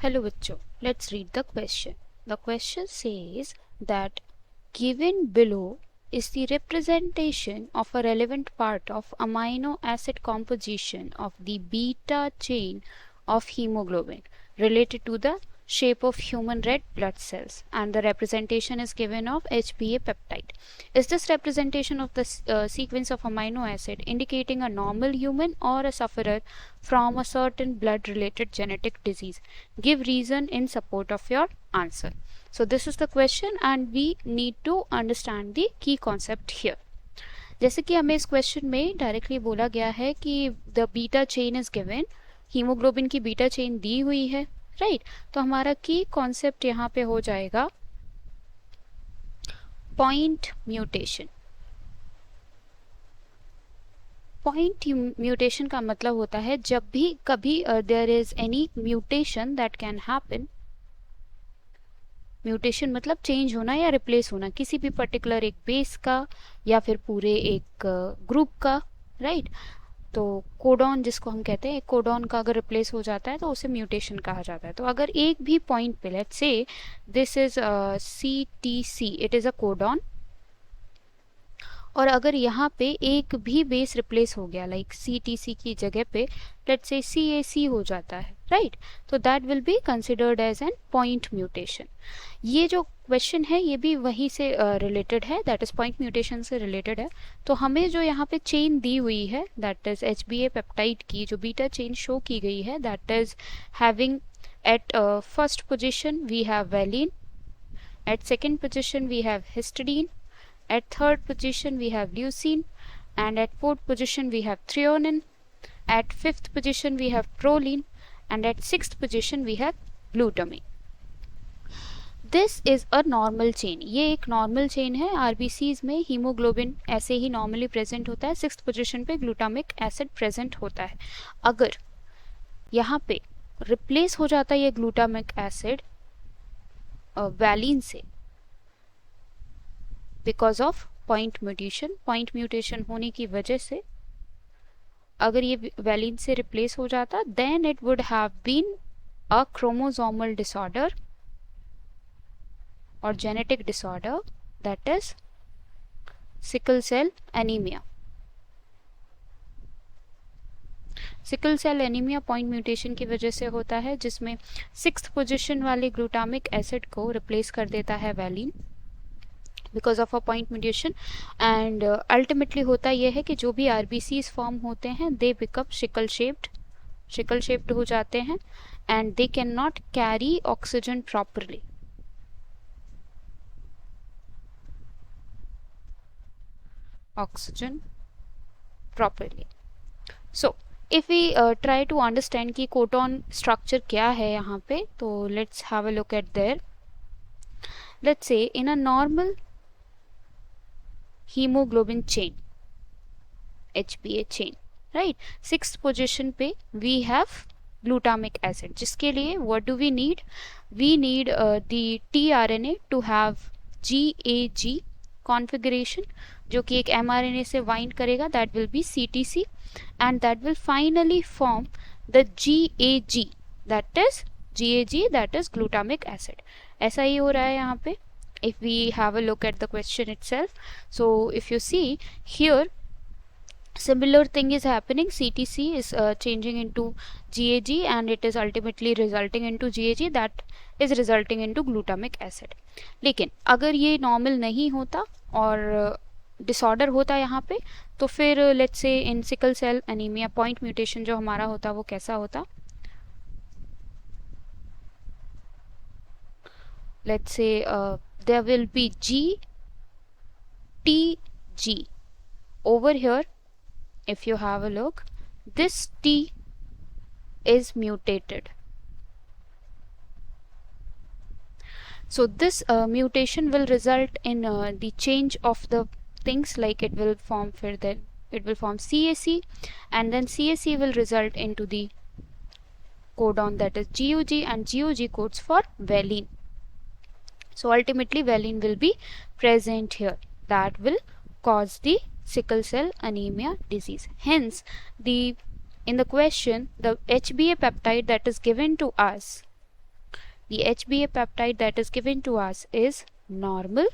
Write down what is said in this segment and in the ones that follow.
Hello बच्चों, let's read the question. The question says that given below is the representation of a relevant part of amino acid composition of the beta chain of hemoglobin related to the shape of human red blood cells, and the representation is given of HbA peptide. Is this representation of the sequence of amino acid indicating a normal human or a sufferer from a certain blood related genetic disease? Give reason in support of your answer. So this is the question and we need to understand the key concept here. जैसे कि हमें इस question में directly बोला गया है कि the beta chain is given, haemoglobin की बीटा चेन दी हुई है, राइट? तो हमारा की कॉन्सेप्ट यहाँ पे हो जाएगा पॉइंट म्यूटेशन. पॉइंट म्यूटेशन का मतलब होता है जब भी कभी there is any mutation that can happen. Mutation मतलब चेंज होना या रिप्लेस होना किसी भी पर्टिकुलर एक बेस का या फिर पूरे एक ग्रुप का, राइट? तो कोडॉन जिसको हम कहते हैं, एक कोडॉन का अगर रिप्लेस हो जाता है तो उसे म्यूटेशन कहा जाता है. तो अगर एक भी पॉइंट पे let's say this is CTC, it is a codon, और अगर यहाँ पे एक भी बेस रिप्लेस हो गया लाइक CTC की जगह पे लेट्स से CAC हो जाता है, राइट? तो that will be considered as an point mutation. ये जो क्वेश्चन है ये भी वहीं से रिलेटेड है, दैट इज पॉइंट म्यूटेशन से रिलेटेड है. तो हमें जो यहाँ पे चेन दी हुई है दैट इज HbA पेप्टाइड की जो बीटा चेन शो की गई है that is having at first position we have valine, at second position we have histidine, at third position we have leucine, and at fourth position we have threonine, at fifth position we have proline, and at sixth position we have glutamine. This is a normal chain. ये एक normal chain है. RBCs में haemoglobin ऐसे ही normally present होता है. Sixth position पे glutamic acid present होता है. अगर यहाँ पे रिप्लेस हो जाता है ये ग्लूटामिक एसिड वैलिन से because of point mutation, point mutation होने की वजह से अगर ये वैलिन से रिप्लेस हो जाता then it would have been a chromosomal disorder और genetic disorder that is sickle cell anaemia. Sickle cell anaemia point mutation की वजह से होता है जिसमें सिक्स्थ पोजिशन वाले ग्लूटामिक एसिड को रिप्लेस कर देता है valine because of a point mutation. And ultimately होता यह है कि जो भी RBCs फॉर्म होते हैं दे बिकम शिकल शेप्ड हो जाते हैं and they can not carry oxygen properly. So if we try to understand कि कोडॉन स्ट्रक्चर क्या है यहाँ पे, तो let's have a look at there. Let's say in a normal hemoglobin chain, HbA chain, right? Sixth position पे we have glutamic acid, जिसके लिए what do we need? We need the tRNA to have GAG configuration, जो कि एक mRNA से bind करेगा, that will be CTC, and that will finally form the GAG, that is glutamic acid. ऐसा ही हो रहा है यहाँ पे. If we have a look at the question itself, so if you see here similar thing is happening. CTC is changing into GAG and it is ultimately resulting into GAG that is resulting into glutamic acid. लेकिन अगर ये normal नहीं होता और disorder होता यहाँ पे तो फिर let's say in sickle cell anaemia point mutation जो हमारा होता वो कैसा होता. Let's say there will be GTG over here. If you have a look, this T is mutated. So this mutation will result in the change of the things, like it will form CAC, and then CAC will result into the codon that is GUG, and GUG codes for valine. So ultimately valine will be present here, that will cause the sickle cell anemia disease. Hence in the question the HbA peptide that is given to us the HbA peptide that is given to us is normal,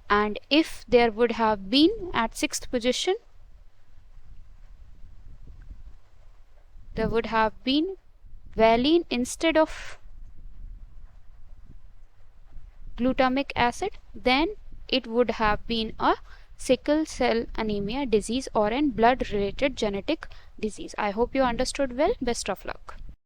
and if there would have been at 6th position, there would have been valine instead of glutamic acid, then it would have been a sickle cell anemia disease or an blood related genetic disease. I hope you understood well. Best of luck.